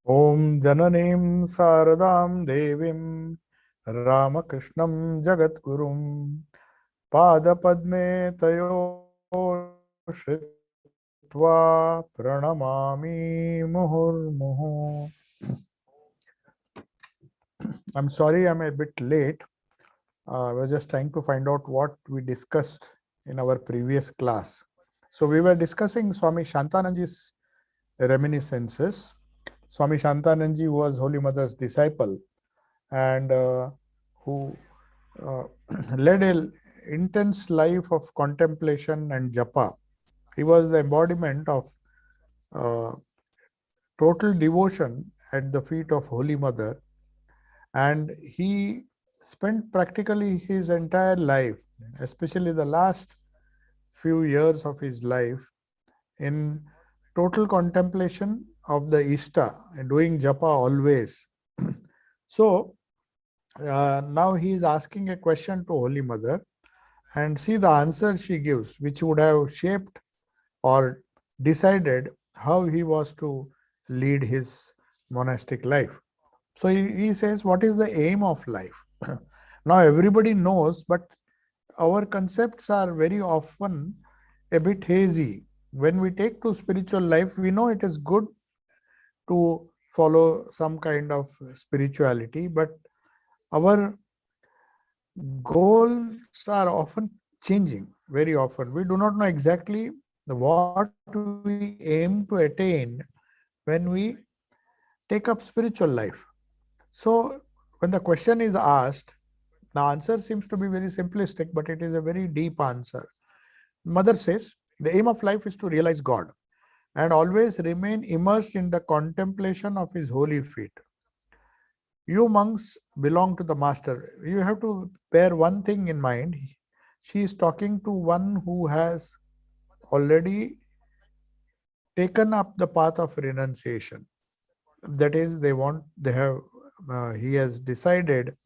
Om Jananim Saradam Devim Ramakrishnam Jagatgurum Pada Padme Tayo Shritva Pranamami Muhurmuhu. I'm sorry I'm a bit late. I was just trying to find out what we discussed in our previous class. So we were discussing Swami Shantananji's reminiscences. Swami Shantananji was Holy Mother's disciple and who uh, led an intense life of contemplation and japa. He was the embodiment of uh, total devotion at the feet of Holy Mother, and he spent practically his entire life, especially the last few years of his life, in total contemplation of the Ishta, doing japa always. So now he is asking a question to Holy Mother, and see the answer she gives, which would have shaped or decided how he was to lead his monastic life. So he says, what is the aim of life? Now everybody knows, but our concepts are very often a bit hazy. When we take to spiritual life, we know it is good to follow some kind of spirituality, but our goals are often changing very often. We do not know exactly what we aim to attain when we take up spiritual life. So when the question is asked, the answer seems to be very simplistic, but it is a very deep answer. Mother says the aim of life is to realize God and always remain immersed in the contemplation of his holy feet. You monks belong to the master. You have to bear one thing in mind. She is talking to one who has already taken up the path of renunciation. That is, he has decided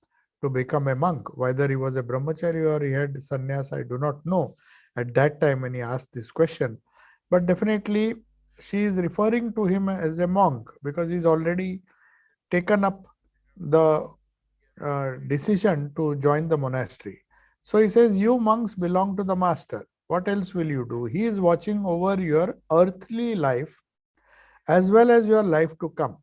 to become a monk. Whether he was a brahmachari or he had sannyas, I do not know at that time when he asked this question. But definitely, she is referring to him as a monk because he's already taken up the decision to join the monastery. So he says, you monks belong to the master. What else will you do? He is watching over your earthly life as well as your life to come.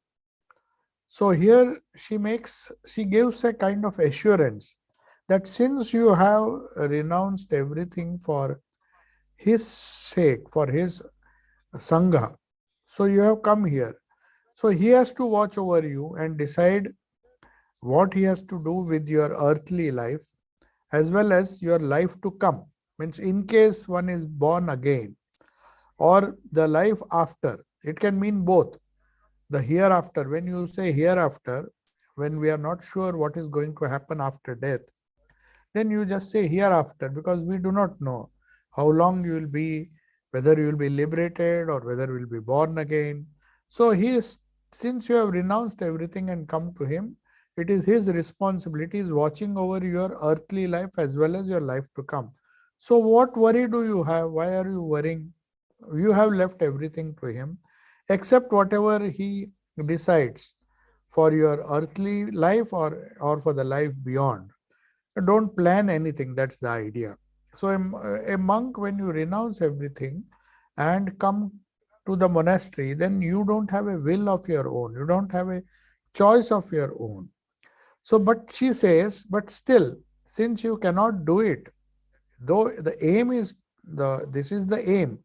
So here she gives a kind of assurance that since you have renounced everything for his sake, for his sangha, so you have come here. So he has to watch over you and decide what he has to do with your earthly life as well as your life to come. Means in case one is born again or the life after. It can mean both. The hereafter, when you say hereafter, when we are not sure what is going to happen after death, then you just say hereafter because we do not know how long you will be, whether you will be liberated or whether you will be born again. So since you have renounced everything and come to him, it is his responsibility is watching over your earthly life as well as your life to come. So what worry do you have? Why are you worrying? You have left everything to him except whatever he decides for your earthly life or for the life beyond. Don't plan anything, that's the idea. So a monk, when you renounce everything and come to the monastery, then you don't have a will of your own, you don't have a choice of your own. So but she says, but still, since you cannot do it, though the aim is this is the aim,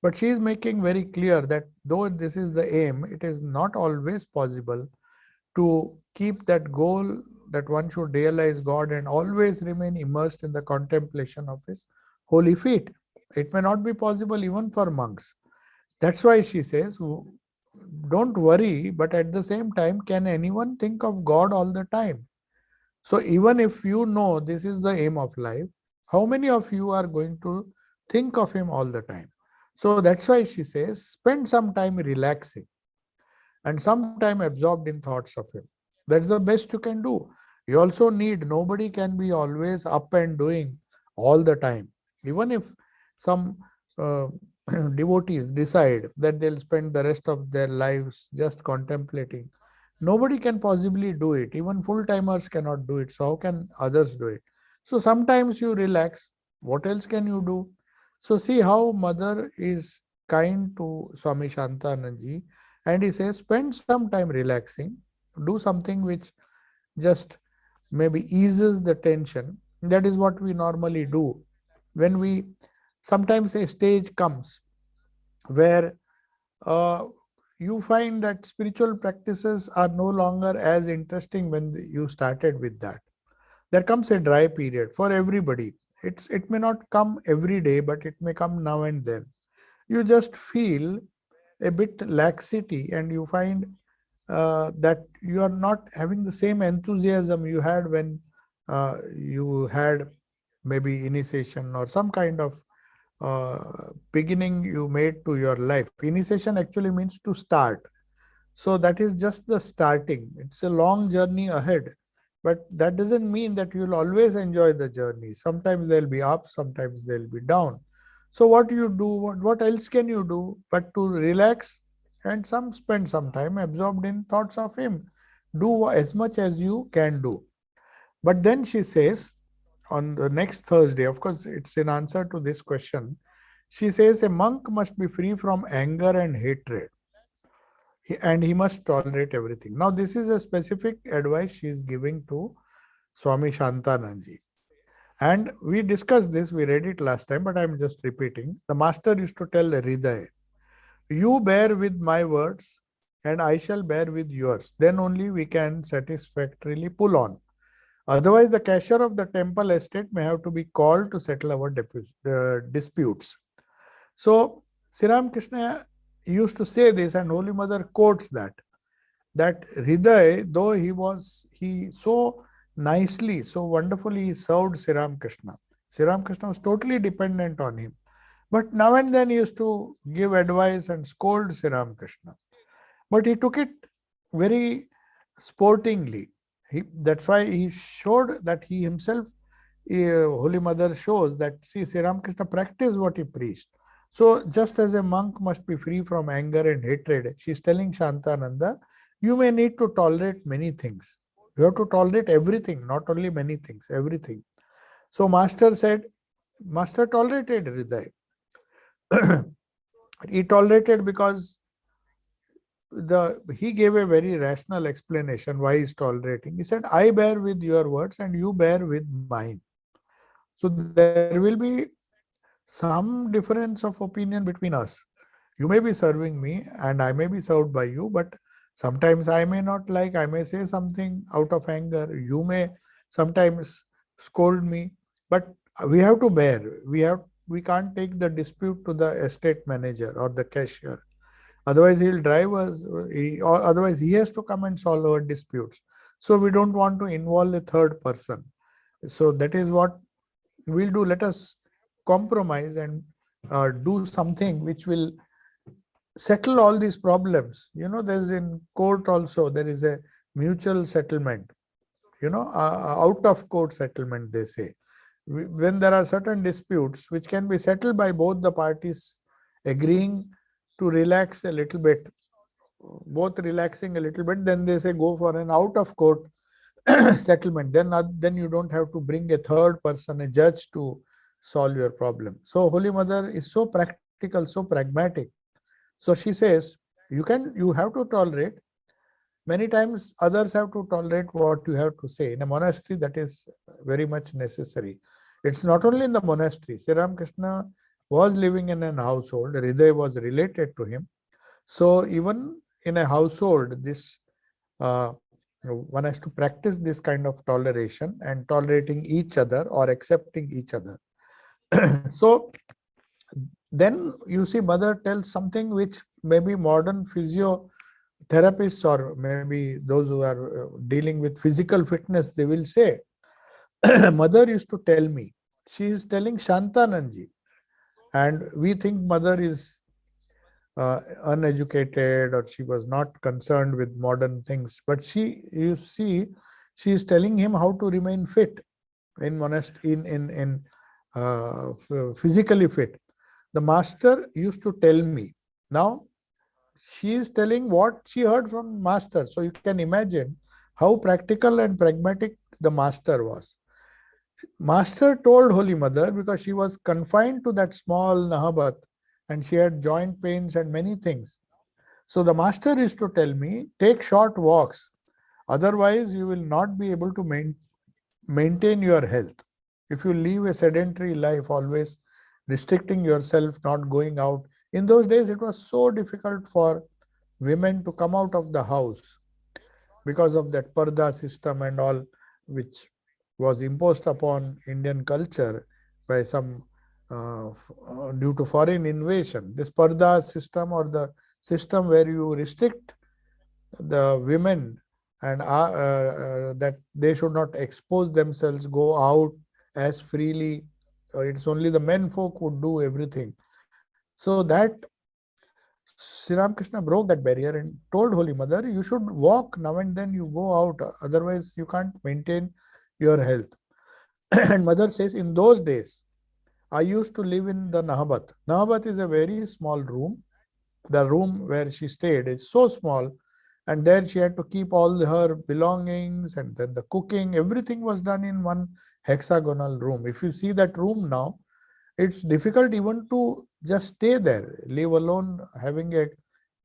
but she is making very clear that though this is the aim, it is not always possible to keep that goal that one should realize God and always remain immersed in the contemplation of his holy feet. It may not be possible even for monks. That's why she says, don't worry, but at the same time, can anyone think of God all the time? So even if you know this is the aim of life, how many of you are going to think of him all the time? So that's why she says, spend some time relaxing and some time absorbed in thoughts of him. That's the best you can do. You also need, nobody can be always up and doing all the time. Even if some devotees decide that they'll spend the rest of their lives just contemplating, nobody can possibly do it. Even full timers cannot do it. So, how can others do it? So, sometimes you relax. What else can you do? So, see how mother is kind to Swami Shantananji, and he says, spend some time relaxing, do something which just maybe eases the tension. That is what we normally do when we sometimes a stage comes where uh, you find that spiritual practices are no longer as interesting when you started with that. There comes a dry period for everybody. It may not come every day, but it may come now and then. You just feel a bit laxity, and you find that you are not having the same enthusiasm you had when you had maybe initiation or some kind of beginning you made to your life. Initiation actually means to start. So that is just the starting. It's a long journey ahead. But that doesn't mean that you'll always enjoy the journey. Sometimes there'll be up, sometimes there'll be down. So what you do, what else can you do but to relax and spend some time absorbed in thoughts of him. Do as much as you can do. But then she says on the next Thursday, of course, it's in answer to this question. She says a monk must be free from anger and hatred, and he must tolerate everything. Now, this is a specific advice she is giving to Swami Shantananji. And we discussed this, we read it last time, but I'm just repeating. The master used to tell Hriday, you bear with my words and I shall bear with yours. Then only we can satisfactorily pull on. Otherwise, the cashier of the temple estate may have to be called to settle our disputes. So, Sri Ramakrishna used to say this, and Holy Mother quotes that Hriday, though he so nicely, so wonderfully served Sri Ramakrishna. Sri Ramakrishna was totally dependent on him. But now and then he used to give advice and scold Sri Ramakrishna. But he took it very sportingly. That's why he showed that he himself, Holy Mother shows that, see, Sri Ramakrishna practiced what he preached. So just as a monk must be free from anger and hatred, she's telling Shantananda, you may need to tolerate many things. You have to tolerate everything, not only many things, everything. So Master tolerated Hriday. He tolerated because he gave a very rational explanation why he's tolerating. He said, I bear with your words and you bear with mine. So there will be some difference of opinion between us. You may be serving me and I may be served by you, but sometimes I may not like, I may say something out of anger. You may sometimes scold me, but we have to bear. We can't take the dispute to the estate manager or the cashier. Otherwise, he'll drive us, or otherwise he has to come and solve our disputes. So we don't want to involve a third person. So that is what we'll do. Let us compromise and do something which will settle all these problems. There's in court also, there is a mutual settlement, out of court settlement, they say. When there are certain disputes which can be settled by both the parties agreeing to relax a little bit, both relaxing a little bit, then they say go for an out of court settlement. Then you don't have to bring a third person, a judge, to solve your problem. So Holy Mother is so practical, so pragmatic. So she says, you have to tolerate. Many times others have to tolerate what you have to say. In a monastery, that is very much necessary. It's not only in the monastery. Sri Ramakrishna was living in an household. Hriday was related to him. So even in a household, this one has to practice this kind of toleration and tolerating each other or accepting each other. So then you see, Mother tells something which maybe modern physiotherapists or maybe those who are dealing with physical fitness, they will say. Mother used to tell me, she is telling Shantananji, and we think Mother is uneducated or she was not concerned with modern things, but she is telling him how to remain fit in monastery, in physically fit. the master used to tell me. Now, she is telling what she heard from master. So you can imagine how practical and pragmatic the master was. Master told Holy Mother, because she was confined to that small Nahabat and she had joint pains and many things. So the master used to tell me, take short walks. Otherwise, you will not be able to maintain your health. If you live a sedentary life, always restricting yourself, not going out. In those days, it was so difficult for women to come out of the house because of that parda system and all, which was imposed upon Indian culture by some due to foreign invasion. This parda system, or the system where you restrict the women and that they should not expose themselves, go out as freely. It's only the men folk would do everything. So that Sri Ramakrishna broke that barrier and told Holy Mother, you should walk now and then, you go out, otherwise you can't maintain your health. And Mother says, in those days, I used to live in the Nahabat. Nahabat is a very small room. The room where she stayed is so small, and there she had to keep all her belongings, and then the cooking, everything was done in one hexagonal room. If you see that room now, it's difficult even to just stay there, leave alone having a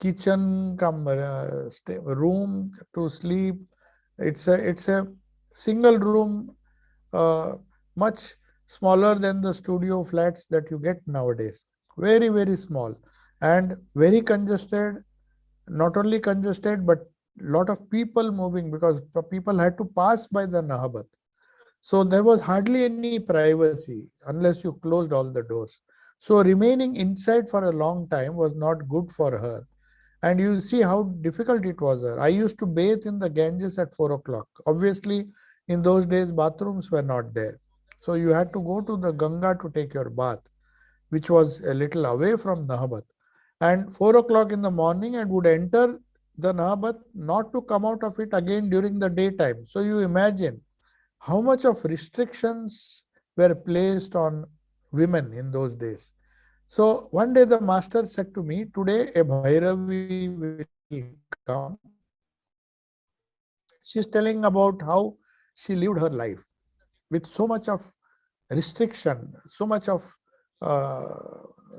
kitchen come room to sleep. It's a single room, much smaller than the studio flats that you get nowadays. Very, very small and very congested. Not only congested, but lot of people moving, because people had to pass by the Nahabat. So there was hardly any privacy unless you closed all the doors. So remaining inside for a long time was not good for her. And you see how difficult it was her. I used to bathe in the Ganges at 4 o'clock. Obviously, in those days, bathrooms were not there. So you had to go to the Ganga to take your bath, which was a little away from Nahabat. And 4 o'clock in the morning, and would enter the Nahabat, not to come out of it again during the daytime. So you imagine how much of restrictions were placed on women in those days. So one day the master said to me, today a Bhairavi will come. She's telling about how she lived her life with so much of restriction, so much of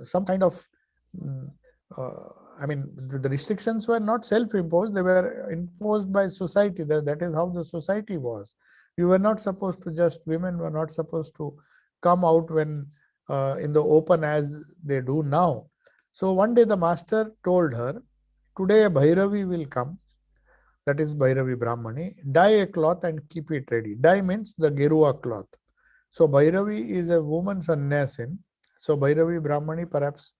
some kind of, I mean, the restrictions were not self-imposed, they were imposed by society. That is how the society was. You were not supposed to women were not supposed to come out when in the open as they do now. So one day the master told her, today a Bhairavi will come, that is Bhairavi Brahmani, dye a cloth and keep it ready. Dye means the Gerua cloth. So Bhairavi is a woman sannyasin. So Bhairavi Brahmani perhaps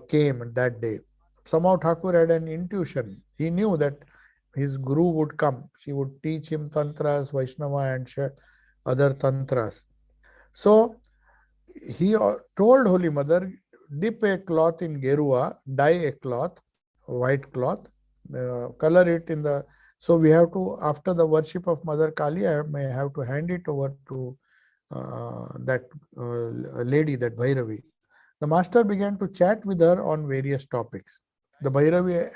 came that day. Somehow Thakur had an intuition. He knew that his guru would come. She would teach him tantras, Vaishnava and other tantras. So he told Holy Mother, dip a cloth in Gerua, dye a cloth, white cloth, color it in the... So we have to, after the worship of Mother Kali, I may have to hand it over to that lady, that Bhairavi. The master began to chat with her on various topics. The Bhairavi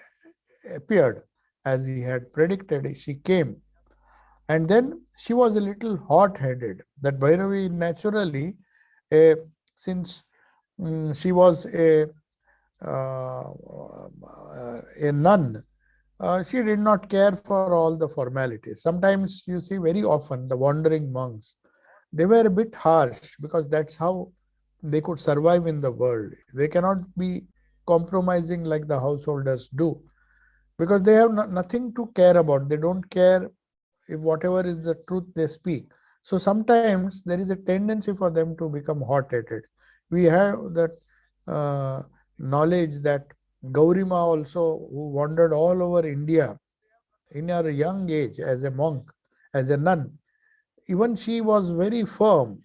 appeared as he had predicted. She came, and then she was a little hot-headed. That Bhairavi naturally, since she was a nun, she did not care for all the formalities. Sometimes you see, very often, the wandering monks, they were a bit harsh, because that's how they could survive in the world. They cannot be compromising like the householders do, because they have nothing to care about. They don't care if whatever is the truth they speak. So sometimes there is a tendency for them to become hot-headed. We have that knowledge that Gaurima also, who wandered all over India in her young age as a monk, as a nun, even she was very firm.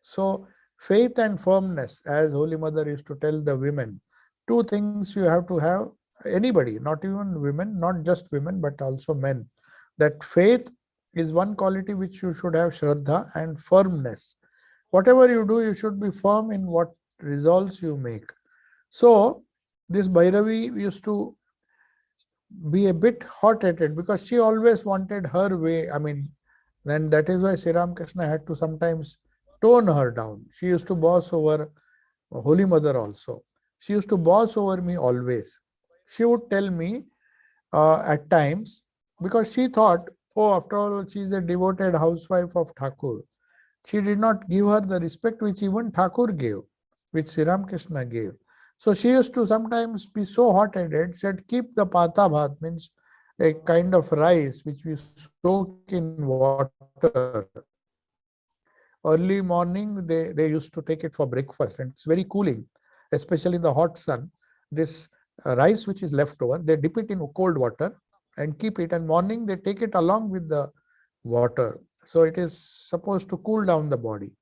So faith and firmness, as Holy Mother used to tell the women, two things you have to have, anybody, not even women, not just women, but also men. That faith is one quality which you should have, Shraddha, and firmness. Whatever you do, you should be firm in what resolves you make. So this Bhairavi used to be a bit hot-headed because she always wanted her way. I mean, and that is why Sri Ramakrishna had to sometimes tone her down. She used to boss over Holy Mother also. She used to boss over me always. She would tell me at times, because she thought, oh, after all, she is a devoted housewife of Thakur. She did not give her the respect which even Thakur gave, which Sri Ramakrishna gave. So she used to sometimes be so hot-headed, said, keep the pata bhat, means a kind of rice which we soak in water. Early morning, they used to take it for breakfast, and it's very cooling, especially in the hot sun. This rice which is left over, they dip it in cold water and keep it, and morning they take it along with the water. So it is supposed to cool down the body.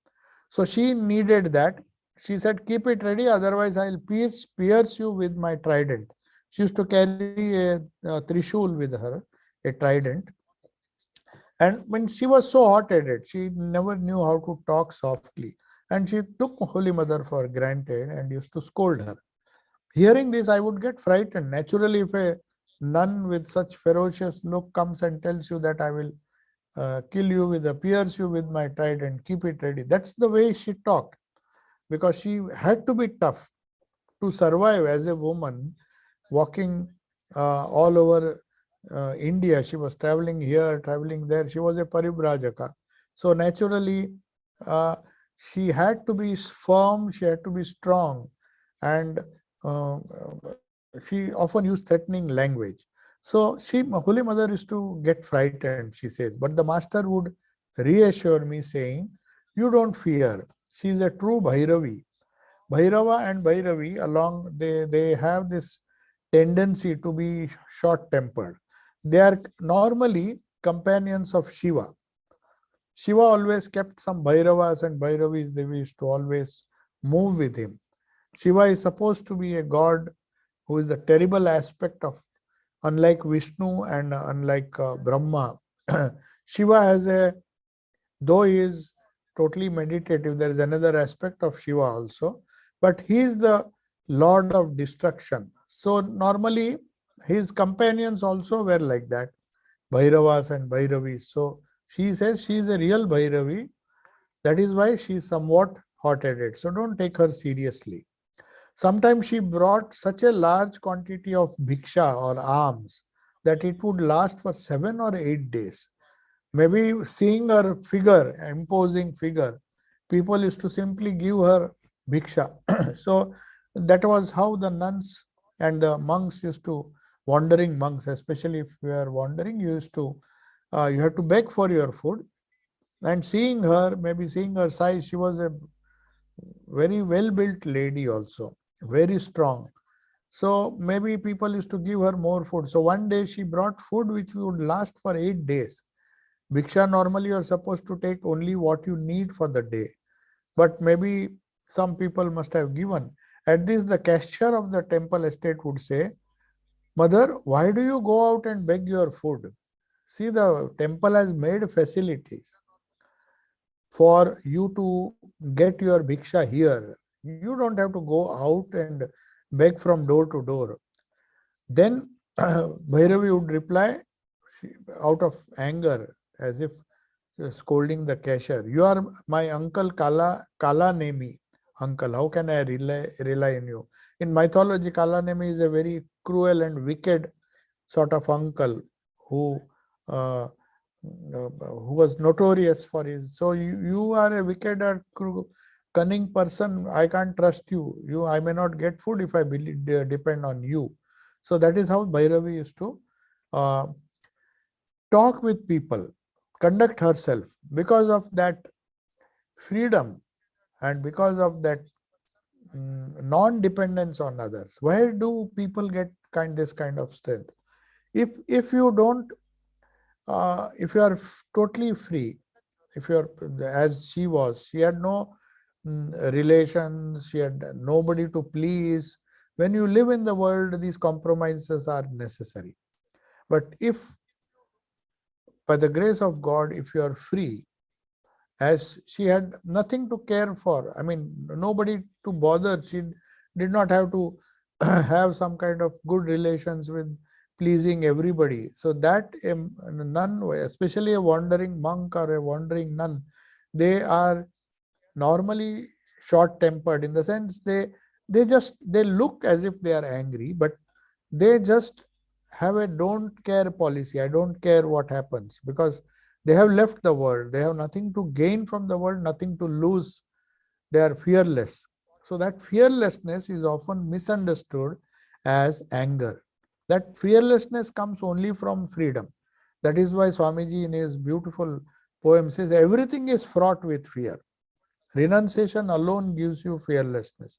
So she needed that. She said, keep it ready, otherwise I'll pierce you with my trident. She used to carry a trishul with her, a trident. And when she was so hot-headed, she never knew how to talk softly. And she took Holy Mother for granted and used to scold her. Hearing this, I would get frightened. Naturally, if a nun with such ferocious look comes and tells you that I will kill you pierce you with my trident, keep it ready. That's the way she talked, because she had to be tough to survive as a woman walking all over India. She was traveling here, traveling there. She was a paribrajaka. So naturally, uh, she had to be firm, she had to be strong, and uh, she often used threatening language. So Holy Mother used to get frightened, she says, but the master would reassure me saying, you don't fear. She is a true Bhairavi. Bhairava and Bhairavi they have this tendency to be short-tempered. They are normally companions of Shiva. Shiva always kept some Bhairavas and Bhairavis, they used to always move with him. Shiva is supposed to be a god who is the terrible aspect of, unlike Vishnu and unlike Brahma. Shiva has though he is totally meditative, there is another aspect of Shiva also, but he is the lord of destruction. So normally his companions also were like that, Bhairavas and Bhairavis. So she says she is a real Bhairavi. That is why she is somewhat hot-headed. So don't take her seriously. Sometimes she brought such a large quantity of bhiksha or alms that it would last for 7 or 8 days. Maybe seeing her figure, imposing figure, people used to simply give her bhiksha. So that was how the nuns and the monks used to, wandering monks, especially if you are wandering, you have to beg for your food. And seeing her, maybe seeing her size, she was a very well-built lady also, very strong. So maybe people used to give her more food. So one day she brought food which would last for 8 days. Bhiksha, normally you are supposed to take only what you need for the day. But maybe some people must have given. At this, the cashier of the temple estate would say, Mother, why do you go out and beg your food? See, the temple has made facilities for you to get your bhiksha here. You don't have to go out and beg from door to door. Then Bhairavi would reply out of anger, as if scolding the cashier. You are my uncle Kala Nemi. Uncle, how can I rely on you? In mythology, Kala Nemi is a very cruel and wicked sort of uncle who was notorious for his. So you are a wicked or cunning person. I can't trust you. I may not get food if I depend on you. So that is how Bhairavi used to talk with people, conduct herself. Because of that freedom and because of that non-dependence on others, where do people get this kind of strength? If you don't, if you are totally free, if you are as she was, she had no relations, she had nobody to please. When you live in the world, these compromises are necessary. But if by the grace of God, if you are free as she had nothing to care for. I mean, nobody to bother. She did not have to have some kind of good relations with pleasing everybody. So that a nun, especially a wandering monk or a wandering nun, they are normally short tempered, in the sense they look as if they are angry, but they just have a don't care policy. I don't care what happens, because they have left the world, they have nothing to gain from the world, nothing to lose. They are fearless. So that fearlessness is often misunderstood as anger. That fearlessness comes only from freedom. That is why Swamiji in his beautiful poem says everything is fraught with fear. Renunciation alone gives you fearlessness.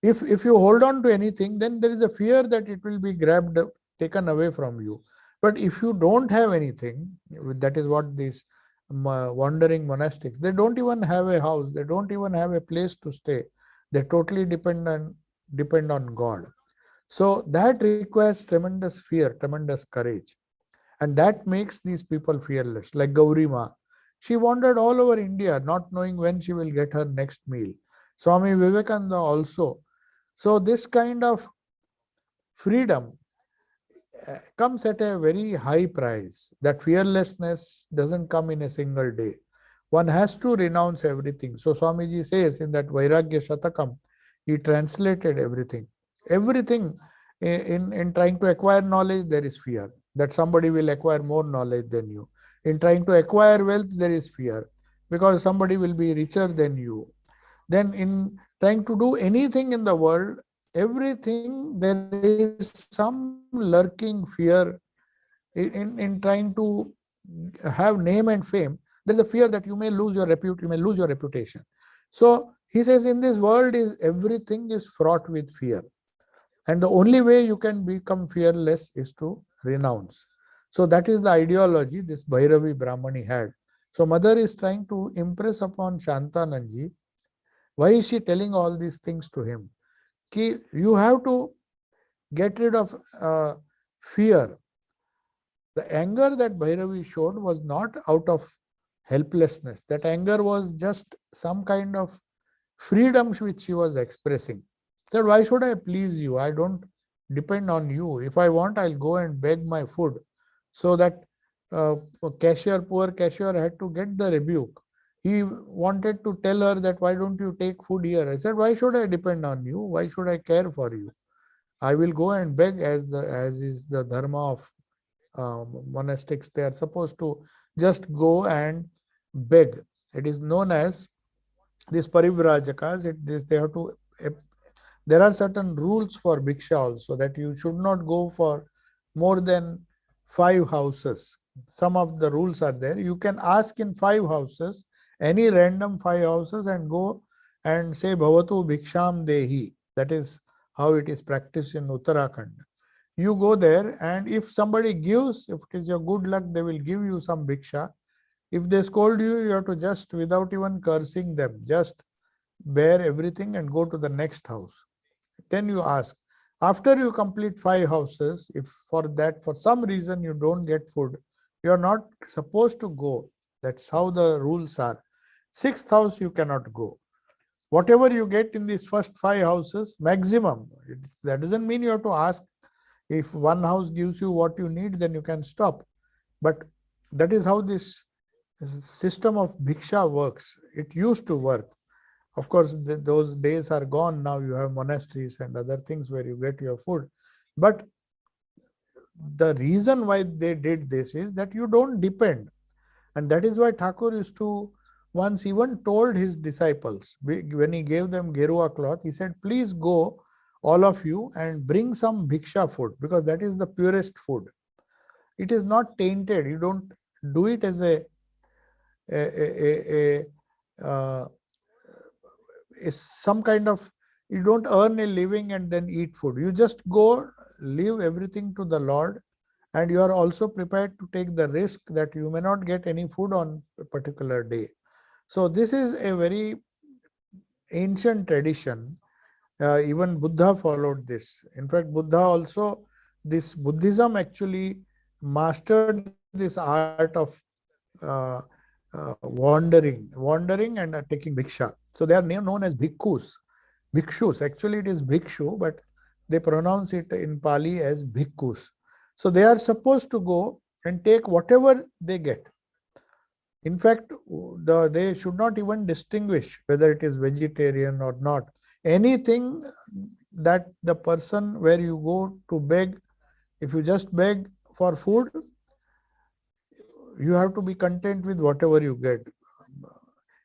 If you hold on to anything, then there is a fear that it will be grabbed, taken away from you. But if you don't have anything, that is what these wandering monastics, they don't even have a house, they don't even have a place to stay. They totally depend on God. So that requires tremendous fear, tremendous courage. And that makes these people fearless. Like Gauri Ma, she wandered all over India, not knowing when she will get her next meal. Swami Vivekananda also. So this kind of freedom comes at a very high price. That fearlessness doesn't come in a single day. One has to renounce everything. So Swamiji says in that Vairagya Shatakam, he translated everything. Everything in trying to acquire knowledge, there is fear that somebody will acquire more knowledge than you. In trying to acquire wealth, there is fear because somebody will be richer than you. Then in trying to do anything in the world, everything, there is some lurking fear in trying to have name and fame. There is a fear that you may lose your reputation. So he says in this world is everything is fraught with fear. And the only way you can become fearless is to renounce. So that is the ideology this Bhairavi Brahmani had. So mother is trying to impress upon Shantananji. Why is she telling all these things to him? Ki, you have to get rid of fear. The anger that Bhairavi showed was not out of helplessness. That anger was just some kind of freedom which she was expressing. Said, why should I please you? I don't depend on you. If I want, I'll go and beg my food. So that poor cashier had to get the rebuke. He wanted to tell her that, why don't you take food here? I said, why should I depend on you? Why should I care for you? I will go and beg, as is the dharma of monastics. They are supposed to just go and beg. It is known as these parivrajakas. They have to. There are certain rules for bhiksha also, that you should not go for more than 5 houses. Some of the rules are there. You can ask in 5 houses, any random 5 houses, and go and say Bhavatu Bhiksham Dehi. That is how it is practiced in Uttarakhand. You go there, and if somebody gives, if it is your good luck, they will give you some bhiksha. If they scold you, you have to just, without even cursing them, just bear everything and go to the next house. Then you ask. After you complete 5 houses, if for some reason you don't get food, you are not supposed to go. That's how the rules are. 6th house you cannot go. Whatever you get in these first 5 houses, maximum. That doesn't mean you have to ask. If one house gives you what you need, then you can stop. But that is how this system of bhiksha works. It used to work. Of course, those days are gone. Now you have monasteries and other things where you get your food. But the reason why they did this is that you don't depend. And that is why Thakur used to once even told his disciples, when he gave them Gerua cloth, he said, please go, all of you, and bring some bhiksha food, because that is the purest food. It is not tainted. You don't do it as some kind of, you don't earn a living and then eat food. You just go, leave everything to the Lord, and you are also prepared to take the risk that you may not get any food on a particular day. So this is a very ancient tradition. Even Buddha followed this. In fact, Buddha also, this Buddhism actually mastered this art of wandering and taking bhiksha. So they are known as bhikkhus. Bhikshus. Actually, it is bhikshu, but they pronounce it in Pali as bhikkhus. So they are supposed to go and take whatever they get. In fact, they should not even distinguish whether it is vegetarian or not. Anything that the person where you go to beg, if you just beg for food, you have to be content with whatever you get.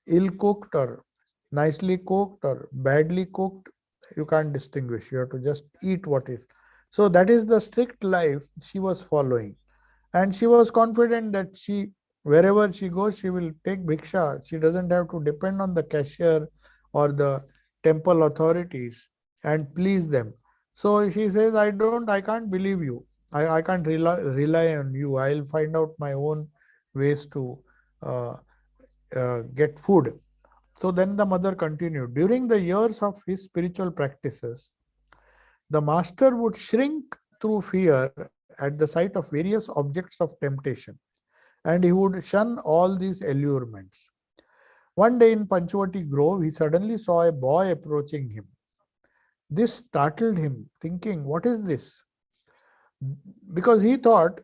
Ill cooked or nicely cooked or badly cooked, you can't distinguish. You have to just eat what is. So that is the strict life she was following. And she was confident that wherever she goes, she will take bhiksha. She doesn't have to depend on the cashier or the temple authorities and please them. So she says, I can't believe you. I can't rely on you. I'll find out my own ways to uh, get food. So then the mother continued. During the years of his spiritual practices, the master would shrink through fear at the sight of various objects of temptation, and he would shun all these allurements. One day in Panchavati Grove, he suddenly saw a boy approaching him. This startled him, thinking, what is this? Because he thought,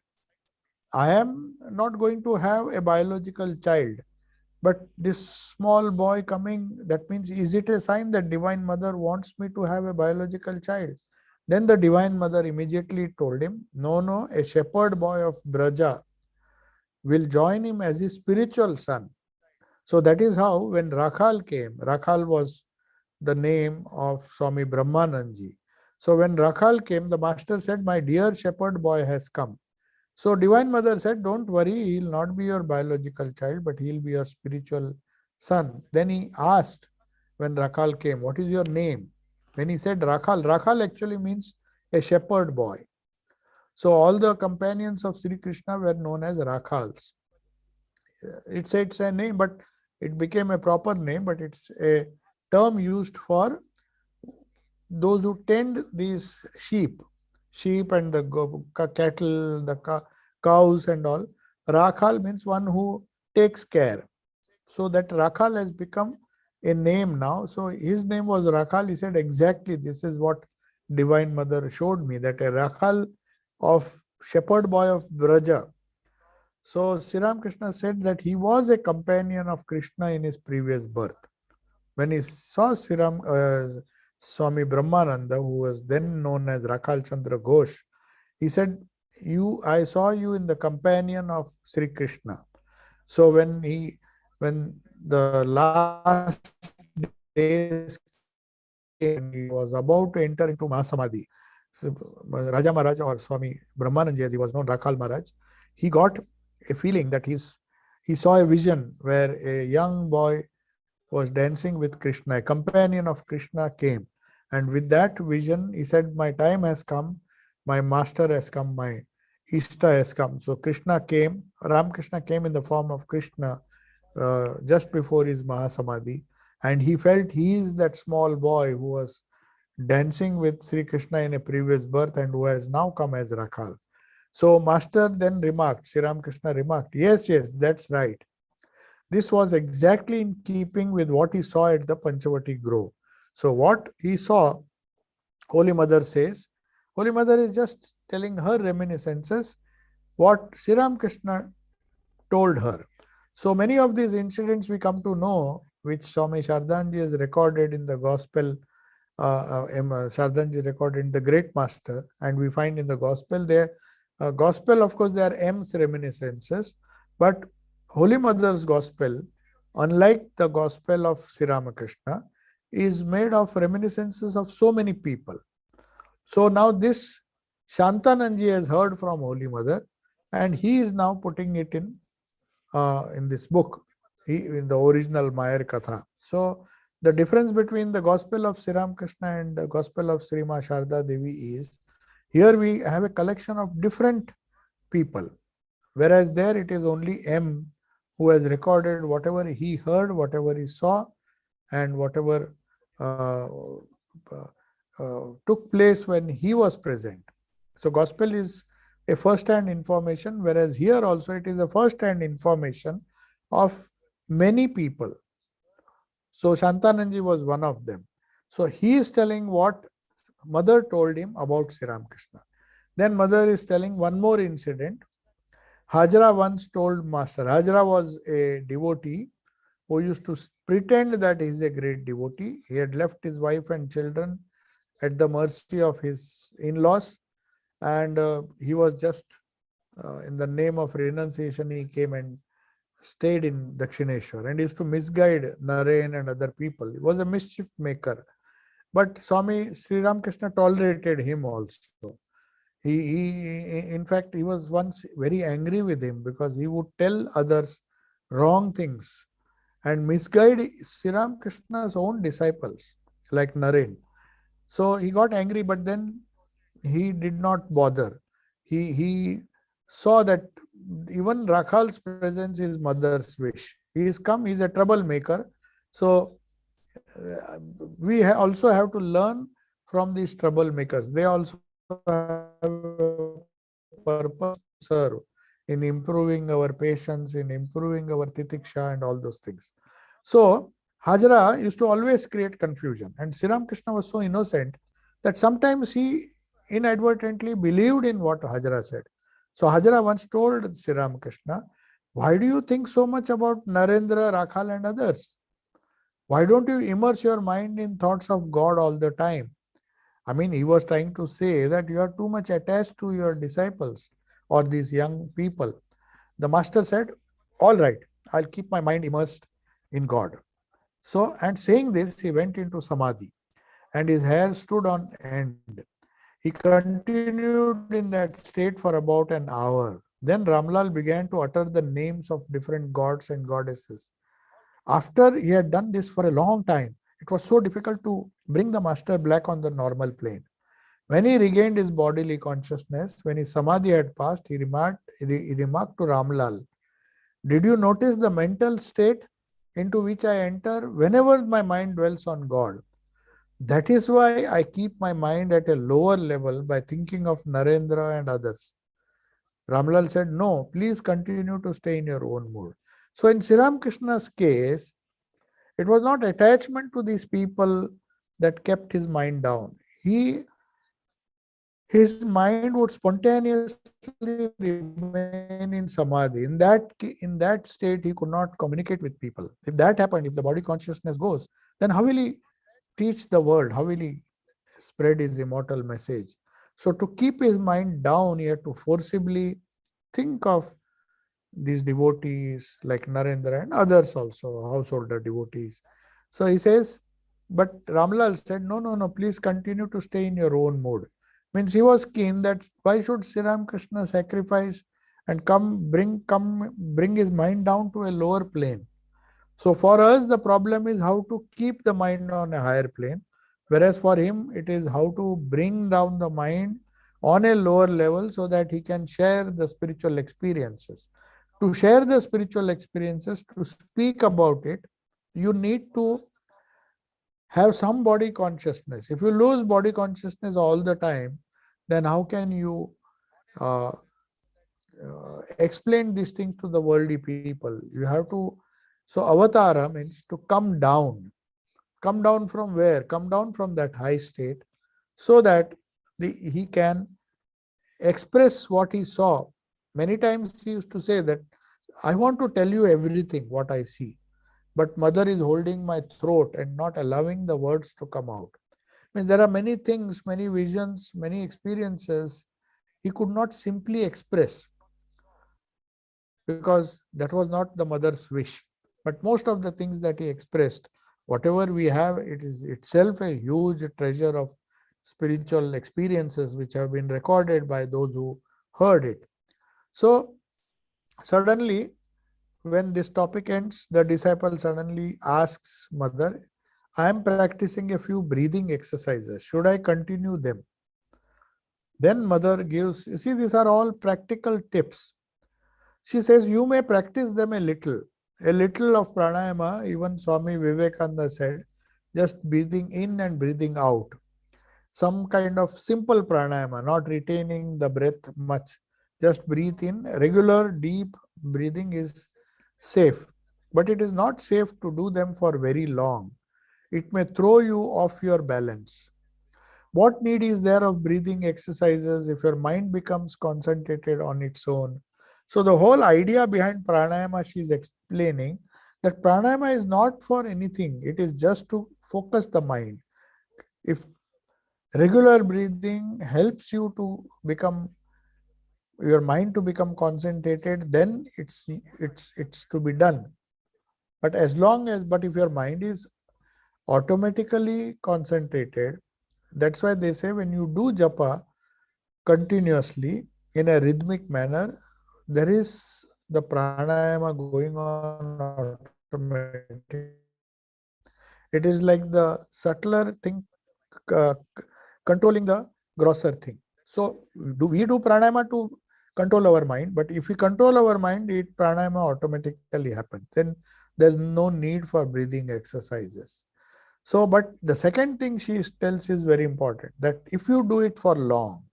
I am not going to have a biological child. But this small boy coming, that means, is it a sign that Divine Mother wants me to have a biological child? Then the Divine Mother immediately told him, no, a shepherd boy of Braja will join him as his spiritual son. So that is how when Rakhal came, Rakhal was the name of Swami Brahmanandji. So when Rakhal came, the master said, my dear shepherd boy has come. So Divine Mother said, don't worry, he will not be your biological child, but he will be your spiritual son. Then he asked, when Rakhal came, what is your name? When he said Rakhal, Rakhal actually means a shepherd boy. So all the companions of Sri Krishna were known as Rakhals. It's a name, but it became a proper name, but it's a term used for those who tend these sheep and the cattle, the cows and all. Rakhal means one who takes care. So that Rakhal has become a name now. So his name was Rakhal. He said, exactly, this is what Divine Mother showed me, that a Rakhal of shepherd boy of Braja. So Sri Ramakrishna said that he was a companion of Krishna in his previous birth. When he saw Swami Brahmananda, who was then known as Rakhal Chandra Ghosh, he said, I saw you in the companion of Sri Krishna. So when the last days came, he was about to enter into Mahasamadhi. So Raja Maharaj, or Swami Brahmananda, as he was known, Rakhal Maharaj, he got a feeling that he saw a vision where a young boy was dancing with Krishna. A companion of Krishna came. And with that vision, he said, my time has come, my master has come, my Ishta has come. So Krishna came, Ramakrishna came in the form of Krishna just before his Mahasamadhi. And he felt he is that small boy who was dancing with Sri Krishna in a previous birth and who has now come as Rakhal. So Master then remarked, Sri Ramakrishna remarked, yes, that's right. This was exactly in keeping with what he saw at the Panchavati Grove. So what he saw, Holy Mother says, Holy Mother is just telling her reminiscences, what Sri Ramakrishna told her. So many of these incidents we come to know, which Swami Shardanji has recorded in the Gospel, Shardanji recorded in the Great Master, and we find in the Gospel there, Gospel, of course, there are M's reminiscences, but Holy Mother's Gospel, unlike the Gospel of Sri Ramakrishna, is made of reminiscences of so many people. So now this Shantananji has heard from Holy Mother, and he is now putting it in this book, in the original Mayar Katha. So the difference between the Gospel of Sri Ramakrishna and the Gospel of Sri Ma Sarada Devi is, here we have a collection of different people, whereas there it is only M who has recorded whatever he heard, whatever he saw, and whatever took place when he was present. So Gospel is a first-hand information, whereas here also it is a first-hand information of many people. So Shantananji was one of them. So he is telling what mother told him about Sri Ramakrishna. Then mother is telling one more incident. Hajra once told master, Hajra was a devotee who used to pretend that he is a great devotee. He had left his wife and children at the mercy of his in-laws, and he was just in the name of renunciation, he came and stayed in Dakshineshwar and used to misguide Naren and other people. He was a mischief maker. But Swami Sri Ramakrishna tolerated him also. In fact, he was once very angry with him because he would tell others wrong things and misguide Sri Ramakrishna's own disciples, like Naren. So he got angry, but then he did not bother. He saw that even Rakhal's presence is mother's wish. He is come, he is a troublemaker. So we also have to learn from these troublemakers. They also have a purpose to serve in improving our patience, in improving our titiksha and all those things. So Hajra used to always create confusion, and Sri Ramakrishna was so innocent that sometimes he inadvertently believed in what Hajra said. So Hajra once told Sri Ramakrishna, why do you think so much about Narendra, Rakhal and others? Why don't you immerse your mind in thoughts of God all the time? I mean, he was trying to say that you are too much attached to your disciples or these young people. The master said, all right, I'll keep my mind immersed in God. So, and saying this, he went into samadhi and his hair stood on end. He continued in that state for about an hour. Then Ramlal began to utter the names of different gods and goddesses. After he had done this for a long time, it was so difficult to bring the master back on the normal plane. When he regained his bodily consciousness, when his samadhi had passed, he remarked to Ramlal, did you notice the mental state into which I enter whenever my mind dwells on God? That is why I keep my mind at a lower level by thinking of Narendra and others. Ramlal said, no, please continue to stay in your own mood. So in Sri Ramakrishna's case, it was not attachment to these people that kept his mind down. His mind would spontaneously remain in samadhi. In that state, he could not communicate with people. If that happened, if the body consciousness goes, then how will he teach the world? How will he spread his immortal message? So to keep his mind down, he had to forcibly think of these devotees like Narendra and others also, householder devotees. So he says, but Ramlal said, no, please continue to stay in your own mood. Means he was keen that why should Sri Ramakrishna sacrifice and bring his mind down to a lower plane? So for us, the problem is how to keep the mind on a higher plane, whereas for him, it is how to bring down the mind on a lower level so that he can share the spiritual experiences. To share the spiritual experiences, to speak about it, you need to have some body consciousness. If you lose body consciousness all the time, then how can you uh, explain these things to the worldly people? You have to, so avatara means to come down. Come down from where? Come down from that high state so that he can express what he saw. Many times he used to say that, I want to tell you everything what I see, but mother is holding my throat and not allowing the words to come out. Means there are many things, many visions, many experiences he could not simply express because that was not the mother's wish. But most of the things that he expressed, whatever we have, it is itself a huge treasure of spiritual experiences which have been recorded by those who heard it. So suddenly, when this topic ends, the disciple suddenly asks mother, I am practicing a few breathing exercises. Should I continue them? Then mother gives, you see, these are all practical tips. She says, you may practice them a little of pranayama. Even Swami Vivekananda said, just breathing in and breathing out. Some kind of simple pranayama, not retaining the breath much. Just breathe in. Regular deep breathing is safe. but it is not safe to do them for very long. It may throw you off your balance. What need is there of breathing exercises if your mind becomes concentrated on its own? So the whole idea behind pranayama, she is explaining that pranayama is not for anything. It is just to focus the mind. If regular breathing helps you to become your mind to become concentrated, then it's to be done. But if your mind is automatically concentrated, that's why they say when you do japa continuously in a rhythmic manner, there is the pranayama going on automatically. It is like the subtler thing controlling the grosser thing. So we do pranayama to control our mind, but if we control our mind, pranayama automatically happens. Then there's no need for breathing exercises. So, but the second thing she tells is very important, that if you do it for long,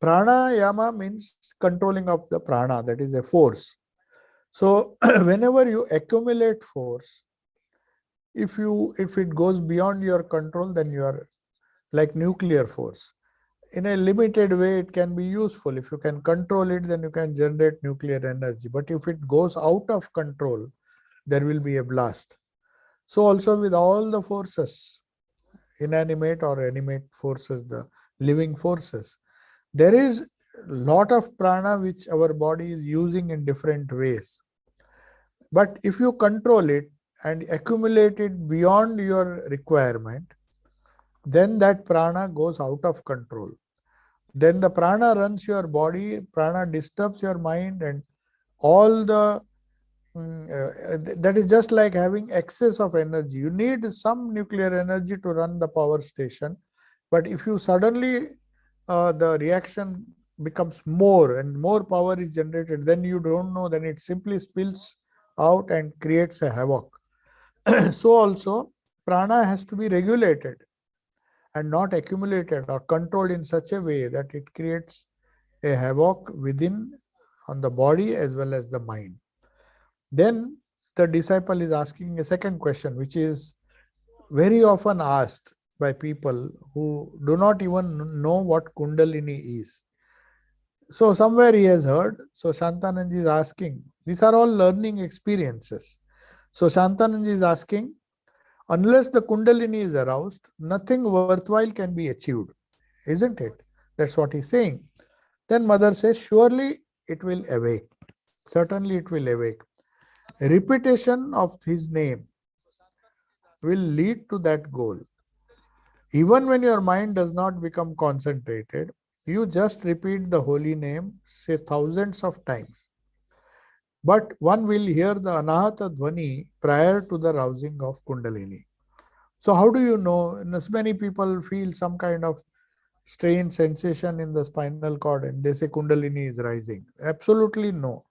pranayama means controlling of the prana, that is a force. So whenever you accumulate force, if it goes beyond your control, then you are like nuclear force. In a limited way, it can be useful. If you can control it, then you can generate nuclear energy. But if it goes out of control, there will be a blast. So also with all the forces, inanimate or animate forces, the living forces, there is a lot of prana which our body is using in different ways. But if you control it and accumulate it beyond your requirement, then that prana goes out of control. Then the prana runs your body, prana disturbs your mind, and all the that is just like having excess of energy. You need some nuclear energy to run the power station, but if you suddenly the reaction becomes more and more power is generated, then you don't know, then it simply spills out and creates a havoc. So also prana has to be regulated and not accumulated or controlled in such a way that it creates a havoc within on the body as well as the mind. Then the disciple is asking a second question, which is very often asked by people who do not even know what Kundalini is. So somewhere he has heard. So Shantananji is asking, these are all learning experiences. So Shantananji is asking, unless the Kundalini is aroused, nothing worthwhile can be achieved, isn't it? That's what he's saying. Then mother says, surely it will awake. Certainly it will awake. Repetition of his name will lead to that goal. Even when your mind does not become concentrated, you just repeat the holy name, say thousands of times. But one will hear the Anahata Dhvani prior to the rousing of Kundalini. So how do you know? Many people feel some kind of strange sensation in the spinal cord and they say Kundalini is rising. Absolutely no.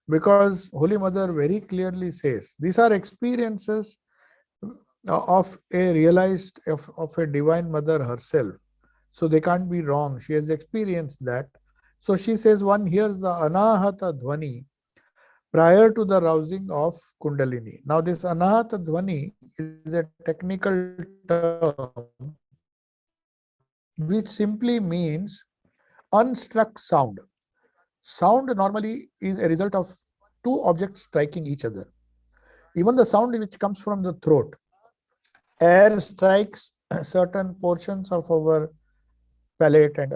Because Holy Mother very clearly says, these are experiences of a realized, of a divine mother herself. So they can't be wrong. She has experienced that. So she says one hears the Anahata Dhvani prior to the rousing of Kundalini. Now this Anahata Dhvani is a technical term which simply means unstruck sound. Sound normally is a result of two objects striking each other. Even the sound which comes from the throat, air strikes certain portions of our palate and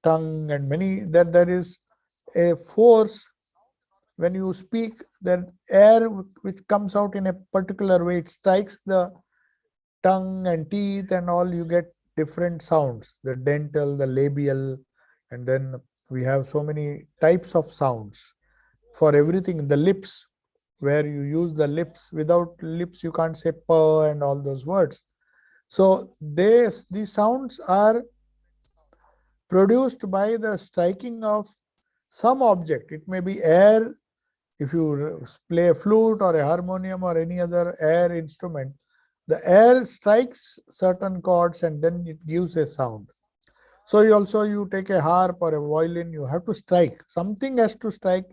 tongue and many, that there is a force when you speak, that air which comes out in a particular way, it strikes the tongue and teeth and all, you get different sounds, the dental, the labial, and then we have so many types of sounds for everything. The lips, where you use the lips, without lips you can't say pa and all those words. So these sounds are produced by the striking of some object. It may be air, if you play a flute or a harmonium or any other air instrument, the air strikes certain chords and then it gives a sound. So you take a harp or a violin, you have to strike. Something has to strike.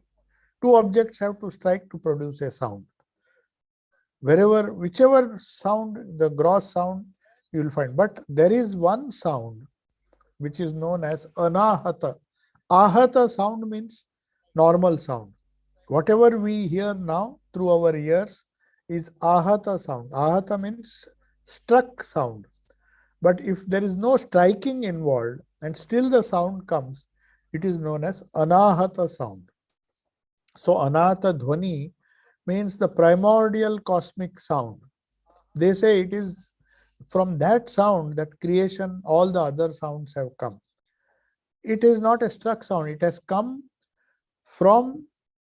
Two objects have to strike to produce a sound. Wherever, whichever sound, the gross sound, you will find. But there is one sound which is known as anahata. Ahata sound means normal sound. Whatever we hear now through our ears is ahata sound. Ahata means struck sound. But if there is no striking involved and still the sound comes, it is known as anahata sound. So anahata dhvani means the primordial cosmic sound. They say it is from that sound that creation, all the other sounds have come. It is not a struck sound, it has come from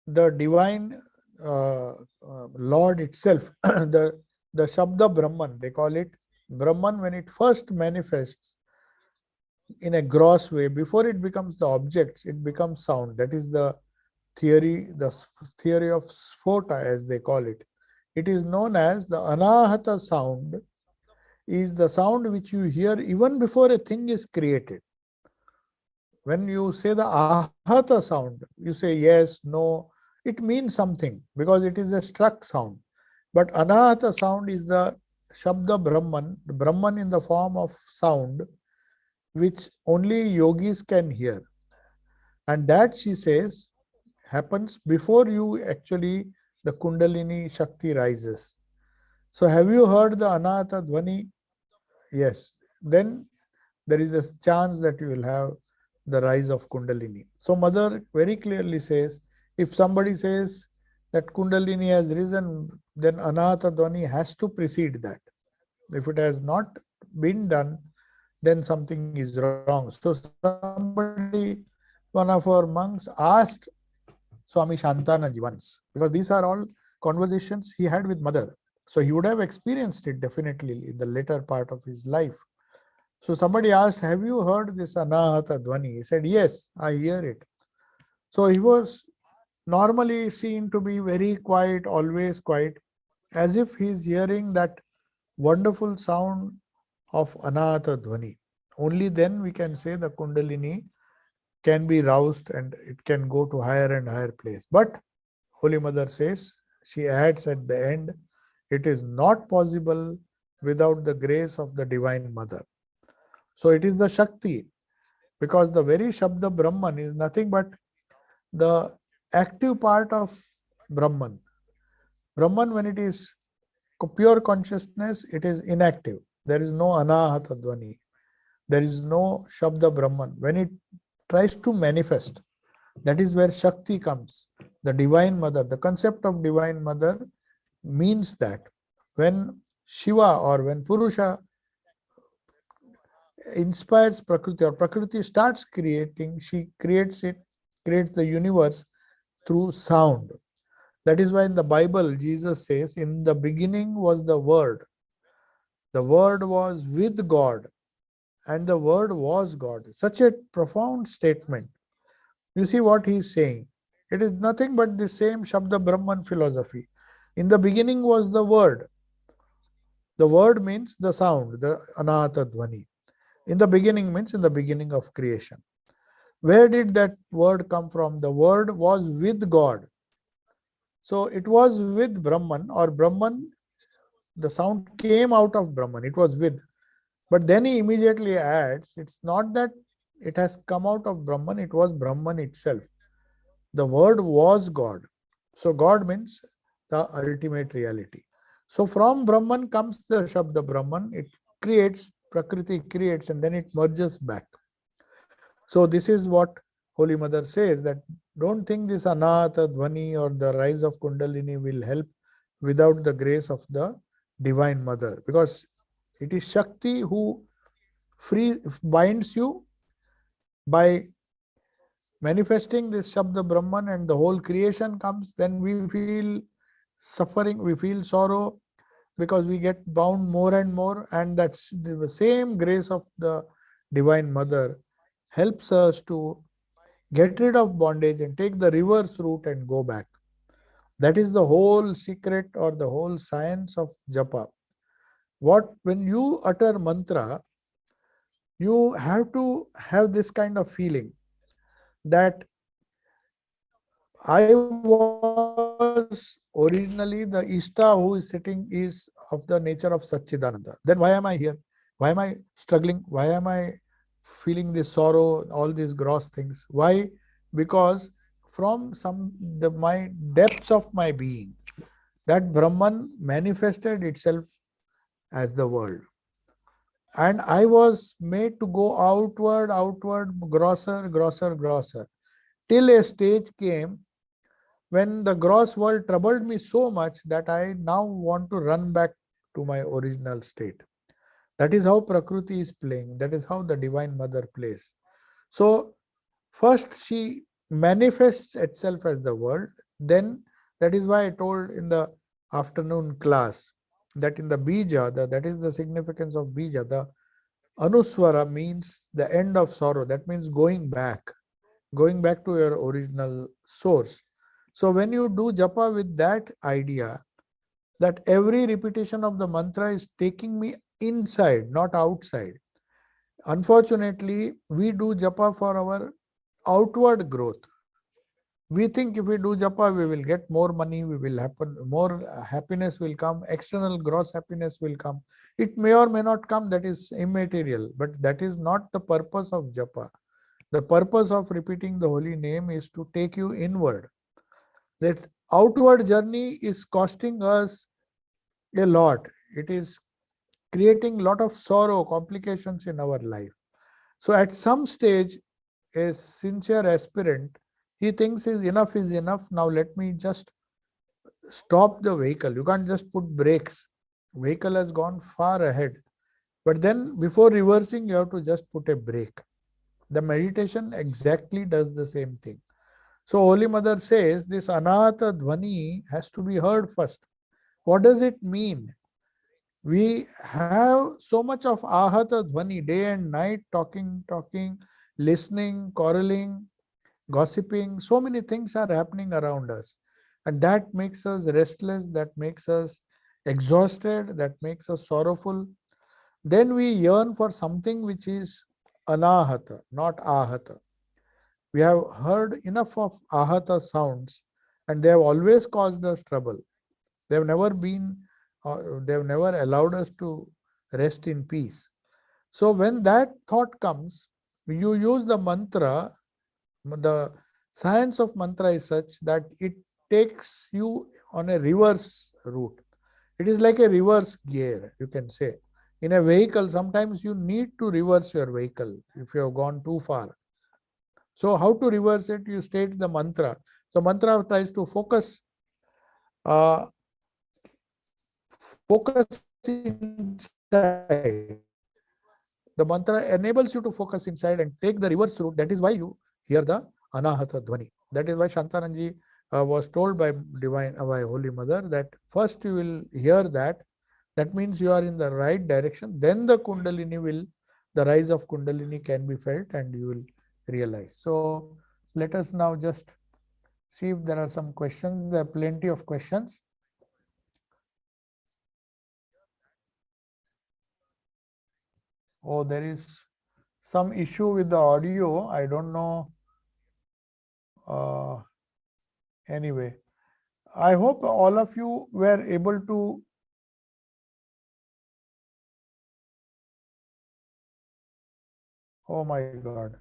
the divine Lord itself, the Shabda Brahman, they call it Brahman when it first manifests in a gross way. Before it becomes the objects, it becomes sound. That is the theory of Sphota, as they call it. It is known as the Anahata sound, is the sound which you hear even before a thing is created. When you say the ahata sound, you say yes, no, it means something because it is a struck sound. But anahata sound is the Shabda Brahman, the Brahman in the form of sound, which only yogis can hear. And that, she says, happens before you actually, the Kundalini Shakti rises. So have you heard the anahata dhvani? Yes. Then there is a chance that you will have the rise of Kundalini. So Mother very clearly says, if somebody says that Kundalini has risen, then Anahata Dhvani has to precede that. If it has not been done, then something is wrong. So somebody, one of our monks asked Swami Shantanaji once, because these are all conversations he had with Mother. So he would have experienced it definitely in the later part of his life. So somebody asked, have you heard this Anahata Dhvani? He said, yes, I hear it. So he was normally seen to be very quiet, always quiet, as if he is hearing that wonderful sound of Anahata Dhvani. Only then we can say the Kundalini can be roused and it can go to higher and higher place. But Holy Mother says, she adds at the end, it is not possible without the grace of the Divine Mother. So it is the Shakti, because the very Shabda Brahman is nothing but the active part of Brahman. Brahman, when it is pure consciousness, it is inactive. There is no Anahata Dhvani. There is no Shabda Brahman. When it tries to manifest, that is where Shakti comes. The Divine Mother, the concept of Divine Mother means that when Shiva or when Purusha inspires Prakriti or Prakriti starts creating, she creates it, creates the universe through sound. That is why in the Bible, Jesus says, in the beginning was the Word. The Word was with God and the Word was God. Such a profound statement. You see what he is saying. It is nothing but the same Shabda Brahman philosophy. In the beginning was the Word. The Word means the sound, the Anahata Dhvani. In the beginning means in the beginning of creation. Where did that word come from? The word was with God. So it was with Brahman, or Brahman, the sound came out of Brahman, it was with. But then he immediately adds, it's not that it has come out of Brahman, it was Brahman itself. The word was God. So God means the ultimate reality. So from Brahman comes the Shabda Brahman, it creates, Prakriti creates, and then it merges back. So this is what Holy Mother says, that don't think this Anahata Dhvani or the rise of Kundalini will help without the grace of the Divine Mother, because it is Shakti who binds you by manifesting this Shabda Brahman, and the whole creation comes. Then we feel suffering, we feel sorrow, because we get bound more and more, and that's the same grace of the Divine Mother helps us to get rid of bondage and take the reverse route and go back. That is the whole secret or the whole science of japa. When you utter mantra, you have to have this kind of feeling that I was because originally the Ishta who is sitting is of the nature of Satchidananda. Then why am I here? Why am I struggling? Why am I feeling this sorrow, all these gross things? Why? Because from my depths of my being, that Brahman manifested itself as the world. And I was made to go outward, grosser, till a stage came when the gross world troubled me so much that I now want to run back to my original state. That is how Prakriti is playing. That is how the Divine Mother plays. So, first she manifests itself as the world. Then, that is why I told in the afternoon class that in the Bija, that is the significance of Bija, the Anuswara means the end of sorrow. That means going back to your original source. So when you do japa with that idea, that every repetition of the mantra is taking me inside, not outside. Unfortunately, we do japa for our outward growth. We think if we do japa, we will get more money, more happiness will come, external gross happiness will come. It may or may not come, that is immaterial, but that is not the purpose of japa. The purpose of repeating the holy name is to take you inward. That outward journey is costing us a lot. It is creating a lot of sorrow, complications in our life. So at some stage, a sincere aspirant, he thinks is enough. Now let me just stop the vehicle. You can't just put brakes. Vehicle has gone far ahead. But then before reversing, you have to just put a brake. The meditation exactly does the same thing. So Holy Mother says this Anahata Dhvani has to be heard first. What does it mean? We have so much of Ahata Dhvani, day and night, talking, listening, quarreling, gossiping. So many things are happening around us. And that makes us restless, that makes us exhausted, that makes us sorrowful. Then we yearn for something which is Anahata, not Ahata. We have heard enough of Ahata sounds and they have always caused us trouble. They have never allowed us to rest in peace. So when that thought comes, you use the mantra. The science of mantra is such that it takes you on a reverse route. It is like a reverse gear, you can say. In a vehicle, sometimes you need to reverse your vehicle if you have gone too far. So how to reverse it? You state the mantra. So mantra tries to focus inside. The mantra enables you to focus inside and take the reverse route. That is why you hear the Anahata Dhvani. That is why Shantananji was told by by Holy Mother that first you will hear that. That means you are in the right direction. Then the the rise of Kundalini can be felt and you will realize. So let us now just see if there are some questions. There are plenty of questions. Oh, there is some issue with the audio. I don't know. Anyway, I hope all of you were able to oh my God.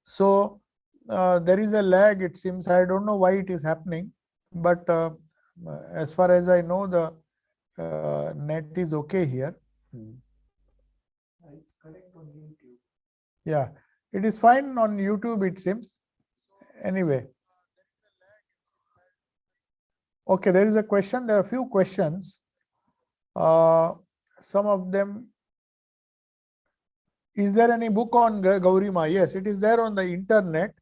So there is a lag, it seems. I don't know why it is happening, but as far as I know, the net is okay here. It's correct on YouTube. Yeah, it is fine on YouTube, it seems. Anyway. Okay, there is a question. There are a few questions. Some of them. Is there any book on Gauri Ma? Yes, it is there on the internet.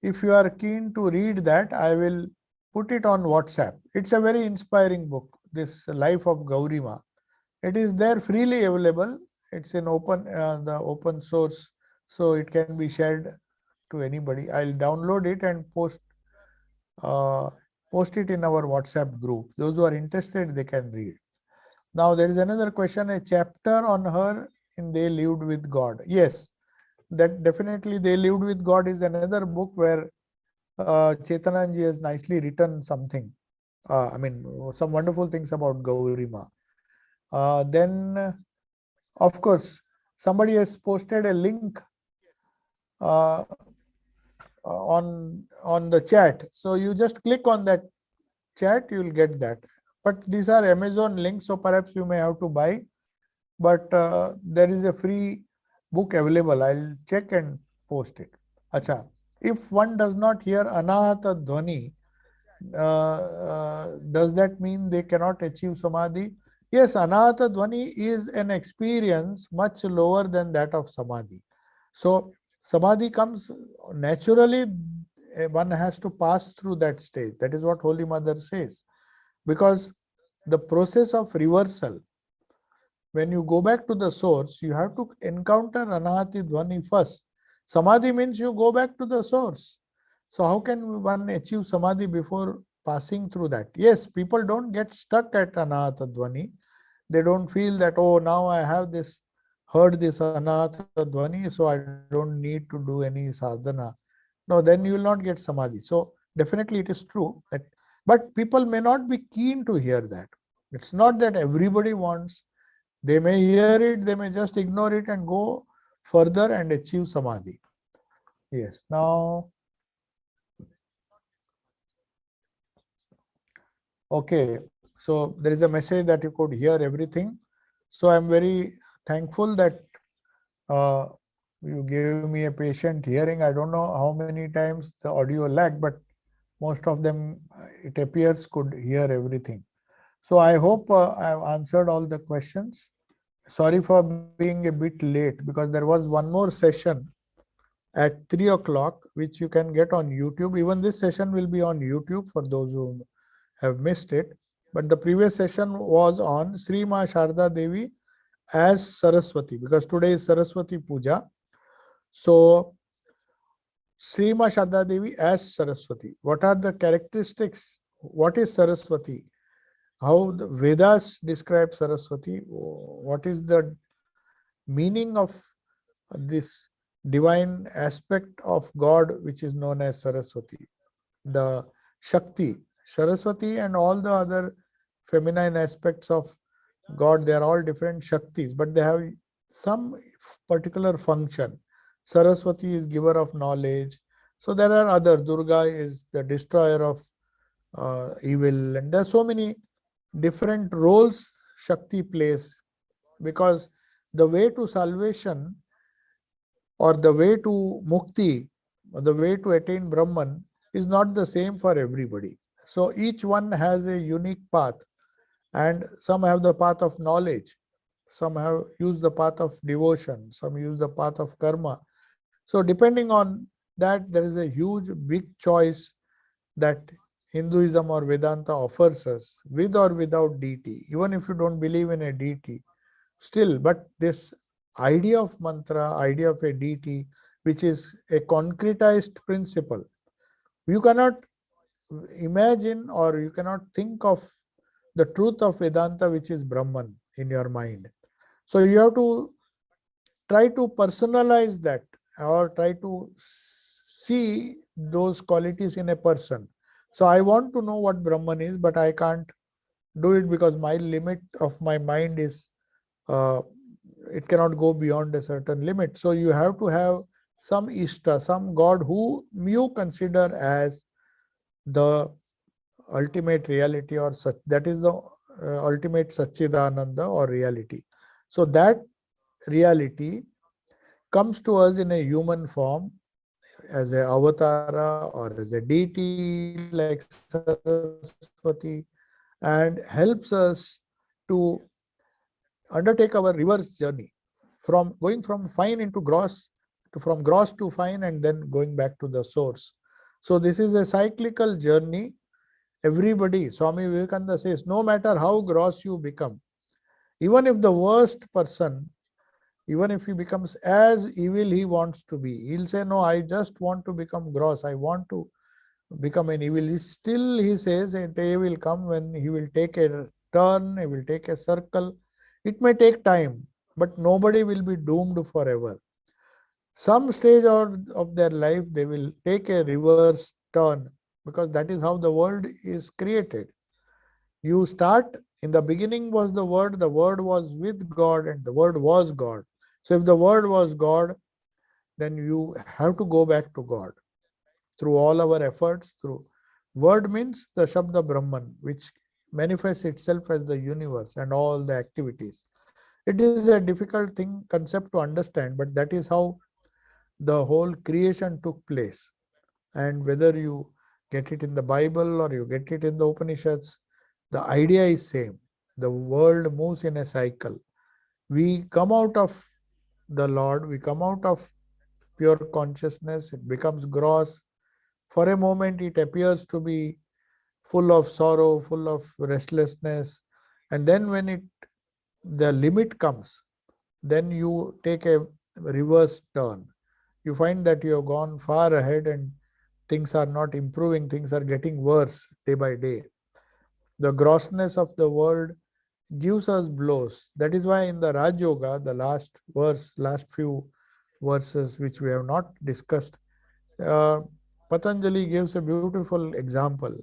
If you are keen to read that, I will put it on WhatsApp. It's a very inspiring book, this Life of Gauri Ma. It is there freely available. It's in the open source, so it can be shared to anybody. I'll download it and post it in our WhatsApp group. Those who are interested, they can read. Now there is another question, a chapter on her in They Lived with God. Yes, that definitely They Lived with God is another book where Chetananji has nicely written something. I mean, some wonderful things about Gaurima. Then, of course, somebody has posted a link uh, on the chat. So you just click on that chat, you will get that. But these are Amazon links, so perhaps you may have to buy. But there is a free book available. I'll check and post it. Acha. If one does not hear Anahata Dhvani, does that mean they cannot achieve Samadhi? Yes, Anahata Dhvani is an experience much lower than that of Samadhi. So, Samadhi comes naturally, one has to pass through that stage. That is what Holy Mother says. Because the process of reversal, when you go back to the source, you have to encounter Anahati Dhvani first. Samadhi means you go back to the source. So how can one achieve Samadhi before passing through that? Yes, people don't get stuck at Anahata Dhvani. They don't feel that, oh, now I have this, heard this Anahata Dhvani, so I don't need to do any sadhana. No, then you will not get Samadhi. So definitely it is true that, but people may not be keen to hear that. It's not that everybody wants. They may hear it, they may just ignore it and go further and achieve Samadhi. Yes, now, okay, so there is a message that you could hear everything. So I'm very thankful that uh, you gave me a patient hearing. I don't know how many times the audio lagged, but most of them, it appears, could hear everything. So I hope I have answered all the questions. Sorry for being a bit late because there was one more session at 3 o'clock, which you can get on YouTube. Even this session will be on YouTube for those who have missed it. But the previous session was on Sri Ma Sarada Devi as Saraswati, because today is Saraswati Puja. So, Sri Ma Sarada Devi as Saraswati. What are the characteristics? What is Saraswati? How the Vedas describe Saraswati? What is the meaning of this divine aspect of God, which is known as Saraswati? The Shakti, Saraswati, and all the other feminine aspects of God, they are all different Shaktis, but they have some particular function. Saraswati is giver of knowledge. So there are other. Durga is the destroyer of evil, and there are so many different roles Shakti plays, because the way to salvation or the way to mukti or the way to attain Brahman is not the same for everybody. So each one has a unique path, and some have the path of knowledge, some have used the path of devotion, some use the path of karma. So depending on that, there is a huge big choice that Hinduism or Vedanta offers us, with or without deity. Even if you don't believe in a deity, still, but this idea of mantra, idea of a deity, which is a concretized principle, you cannot imagine or you cannot think of the truth of Vedanta, which is Brahman, in your mind. So you have to try to personalize that, or try to see those qualities in a person. So I want to know what Brahman is, but I can't do it because my limit of my mind is, it cannot go beyond a certain limit. So you have to have some Ishta, some God who you consider as the ultimate reality, or such, that is the ultimate Satchidananda or reality. So that reality comes to us in a human form as a avatara or as a deity like Saraswati, and helps us to undertake our reverse journey from going from fine into gross, to from gross to fine, and then going back to the source. So this is a cyclical journey. Everybody, Swami Vivekananda says, no matter how gross you become, even if the worst person, even if he becomes as evil he wants to be, he'll say, no, I just want to become gross, I want to become an evil. Still, he says, a day will come when he will take a turn, he will take a circle. It may take time, but nobody will be doomed forever. Some stage of their life, they will take a reverse turn, because that is how the world is created. You start, in the beginning was the Word was with God, and the Word was God. So if the Word was God, then you have to go back to God through all our efforts. Through Word means the Shabda Brahman, which manifests itself as the universe and all the activities. It is a difficult concept to understand, but that is how the whole creation took place. And whether you get it in the Bible or you get it in the Upanishads, the idea is same. The world moves in a cycle. We come out of the Lord, we come out of pure consciousness, it becomes gross. For a moment, it appears to be full of sorrow, full of restlessness. And then when the limit comes, then you take a reverse turn. You find that you have gone far ahead and things are not improving, things are getting worse day by day. The grossness of the world gives us blows. That is why in the Raj Yoga, the last few verses which we have not discussed, uh, Patanjali gives a beautiful example.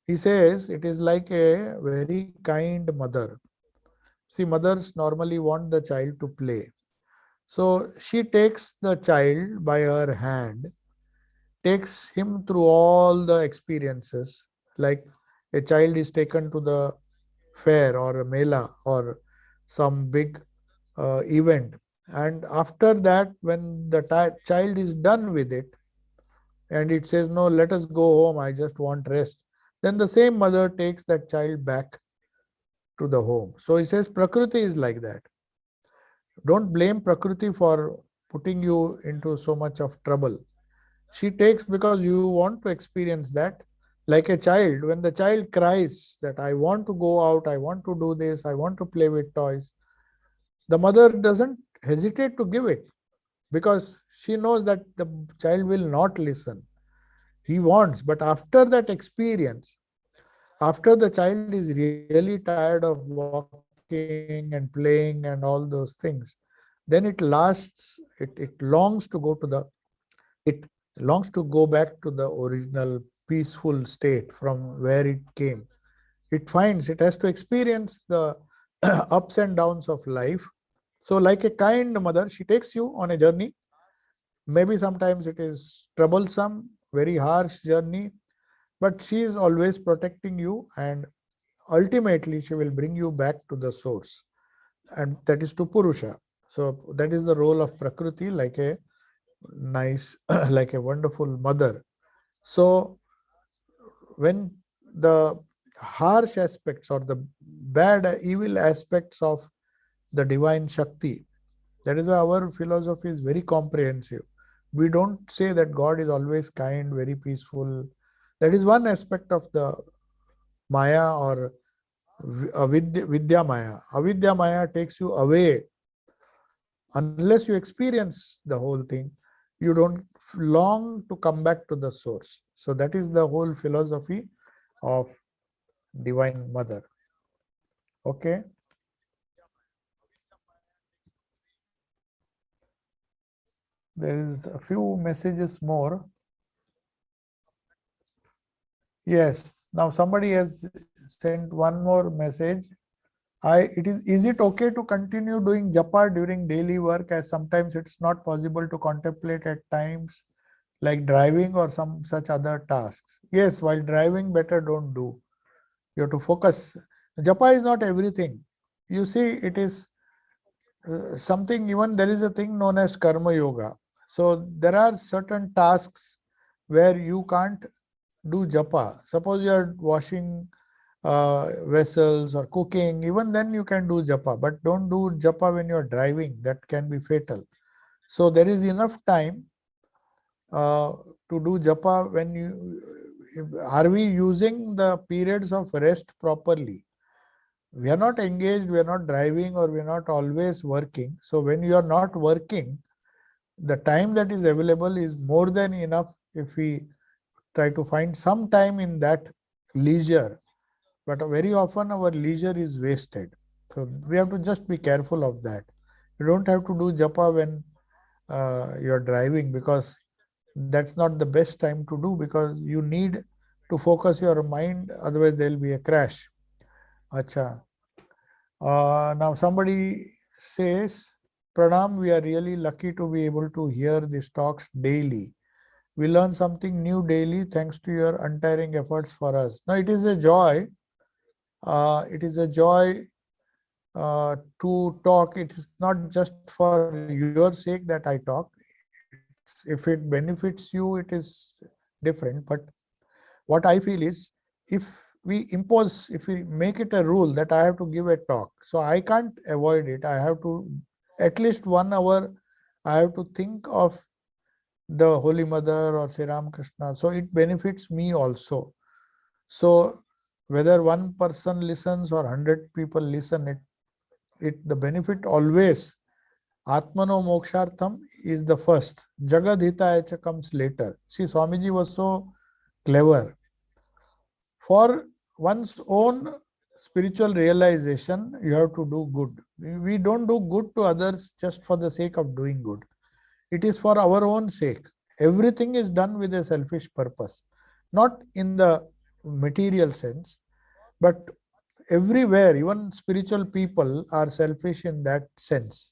He says it is like a very kind mother. See, mothers normally want the child to play. So she takes the child by her hand, takes him through all the experiences, like a child is taken to the fair or a mela or some big event. And after that, when the child is done with it and it says, no, let us go home, I just want rest, then the same mother takes that child back to the home. So he says, Prakriti is like that. Don't blame Prakriti for putting you into so much of trouble. She takes because you want to experience that. Like a child, when the child cries that I want to go out, I want to do this, I want to play with toys, the mother doesn't hesitate to give it because she knows that the child will not listen. He wants, but after that experience, after the child is really tired of walking and playing and all those things, then it lasts, it longs to go to it longs to go back to the original peaceful state from where it came. It finds it has to experience the ups and downs of life. So, like a kind mother, she takes you on a journey. Maybe sometimes it is troublesome, very harsh journey, but she is always protecting you, and ultimately she will bring you back to the source, and that is to Purusha. So that is the role of Prakriti, like a nice, like a wonderful mother. So when the harsh aspects or the bad, evil aspects of the divine Shakti, that is why our philosophy is very comprehensive. We don't say that God is always kind, very peaceful. That is one aspect of the Maya or Vidya Maya. Avidya Maya takes you away. Unless you experience the whole thing, you don't long to come back to the source. So that is the whole philosophy of Divine Mother. Okay. There is a few messages more. Yes. Now somebody has sent one more message. Is it okay to continue doing japa during daily work, as sometimes it's not possible to contemplate at times like driving or some such other tasks? Yes, while driving, better don't do. You have to focus. Japa is not everything. You see, it is something, even there is a thing known as karma yoga. So there are certain tasks where you can't do japa. Suppose you are washing vessels or cooking, even then you can do japa, but don't do japa when you are driving. That can be fatal. So there is enough time to do japa when are we using the periods of rest properly? We are not engaged, we are not driving, or we are not always working. So when you are not working, the time that is available is more than enough if we try to find some time in that leisure. But very often our leisure is wasted. So we have to just be careful of that. You don't have to do japa when you're driving, because that's not the best time to do, because you need to focus your mind, otherwise there will be a crash. Acha. Now somebody says, Pranam, we are really lucky to be able to hear these talks daily. We learn something new daily thanks to your untiring efforts for us. Now it is a joy. It is a joy to talk. It is not just for your sake that I talk. If it benefits you, it is different. But what I feel is, if if we make it a rule that I have to give a talk, so I can't avoid it. I have to, at least 1 hour, I have to think of the Holy Mother or Sri Ramakrishna. So it benefits me also. So whether one person listens or 100 people listen, the benefit always. Atmano Mokshartham is the first. Jagadhitaya comes later. See, Swamiji was so clever. For one's own spiritual realization, you have to do good. We don't do good to others just for the sake of doing good. It is for our own sake. Everything is done with a selfish purpose, not in the material sense, but everywhere. Even spiritual people are selfish in that sense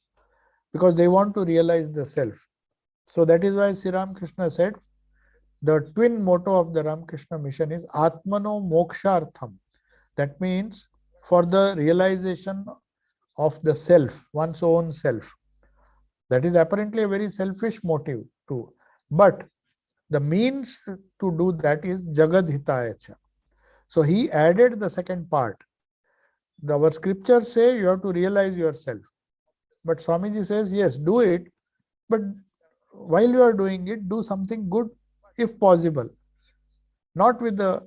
because they want to realize the self. So that is why Sri Ramakrishna said, the twin motto of the Ramakrishna mission is Atmano Mokshartham. That means for the realization of the self, one's own self. That is apparently a very selfish motive too. But the means to do that is Jagadhitayacha. So he added the second part. Our scriptures say you have to realize yourself. But Swamiji says, yes, do it. But while you are doing it, do something good if possible. Not with the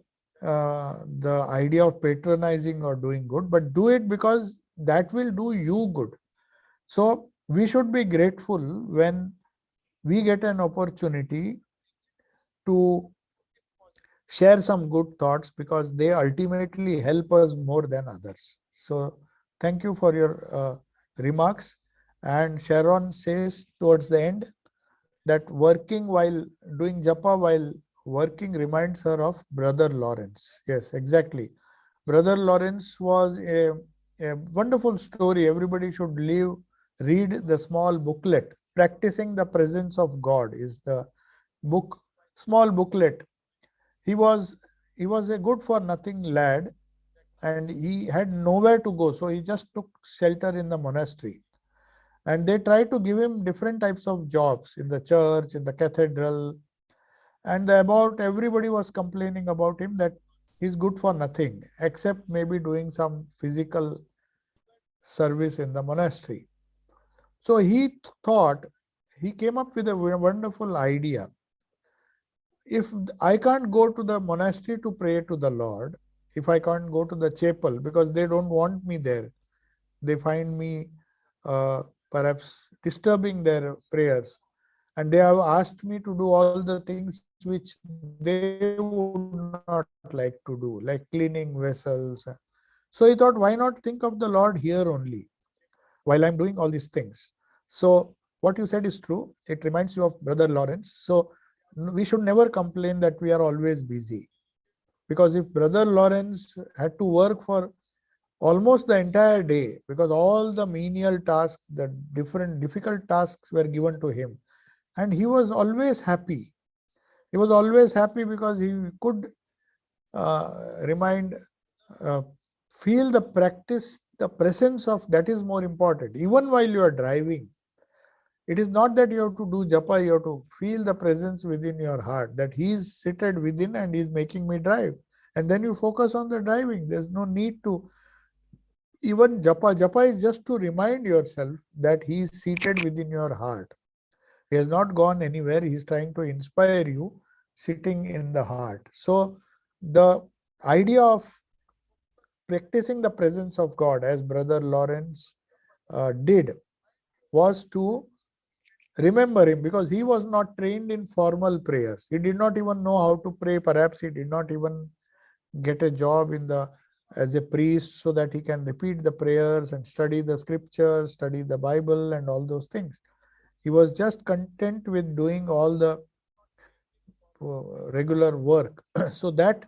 idea of patronizing or doing good, but do it because that will do you good. So we should be grateful when we get an opportunity to share some good thoughts, because they ultimately help us more than others. So thank you for your remarks. And Sharon says towards the end that working while doing japa while working reminds her of Brother Lawrence. Yes, exactly. Brother Lawrence was a wonderful story. Everybody should read the small booklet. Practicing the Presence of God is the book, small booklet. He was a good for nothing lad, and he had nowhere to go. So he just took shelter in the monastery. And they tried to give him different types of jobs in the church, in the cathedral. And about everybody was complaining about him that he's good for nothing, except maybe doing some physical service in the monastery. So he thought, he came up with a wonderful idea. If I can't go to the monastery to pray to the Lord, if I can't go to the chapel because they don't want me there, they find me perhaps disturbing their prayers, and they have asked me to do all the things which they would not like to do, like cleaning vessels. So he thought, why not think of the Lord here only while I'm doing all these things? So what you said is true. It reminds you of Brother Lawrence. So we should never complain that we are always busy, because if Brother Lawrence had to work for almost the entire day, because all the menial tasks, the different difficult tasks were given to him, and he was always happy. He was always happy because he could remind, uh, feel the practice, the presence of, that is more important. Even while you are driving, it is not that you have to do japa, you have to feel the presence within your heart, that he is seated within and he is making me drive. And then you focus on the driving. There's no need to even japa. Japa is just to remind yourself that he is seated within your heart. He has not gone anywhere. He is trying to inspire you sitting in the heart. So the idea of practicing the presence of God, as Brother Lawrence did, was to remember him, because he was not trained in formal prayers. He did not even know how to pray. Perhaps he did not even get a job as a priest so that he can repeat the prayers and study the scriptures, study the Bible and all those things. He was just content with doing all the regular work. So that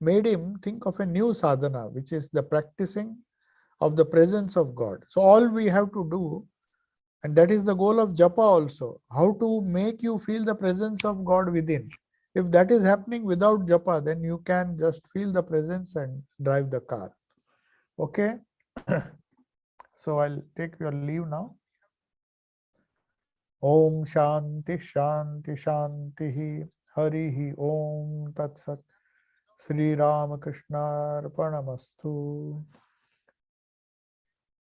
made him think of a new sadhana, which is the practicing of the presence of God. So all we have to do, and that is the goal of japa also, how to make you feel the presence of God within. If that is happening without japa, then you can just feel the presence and drive the car. Okay. So I'll take your leave now. Om Shanti Shanti Shanti Hari Om Tat Sat. Sri Ramakrishna Arpanamastu.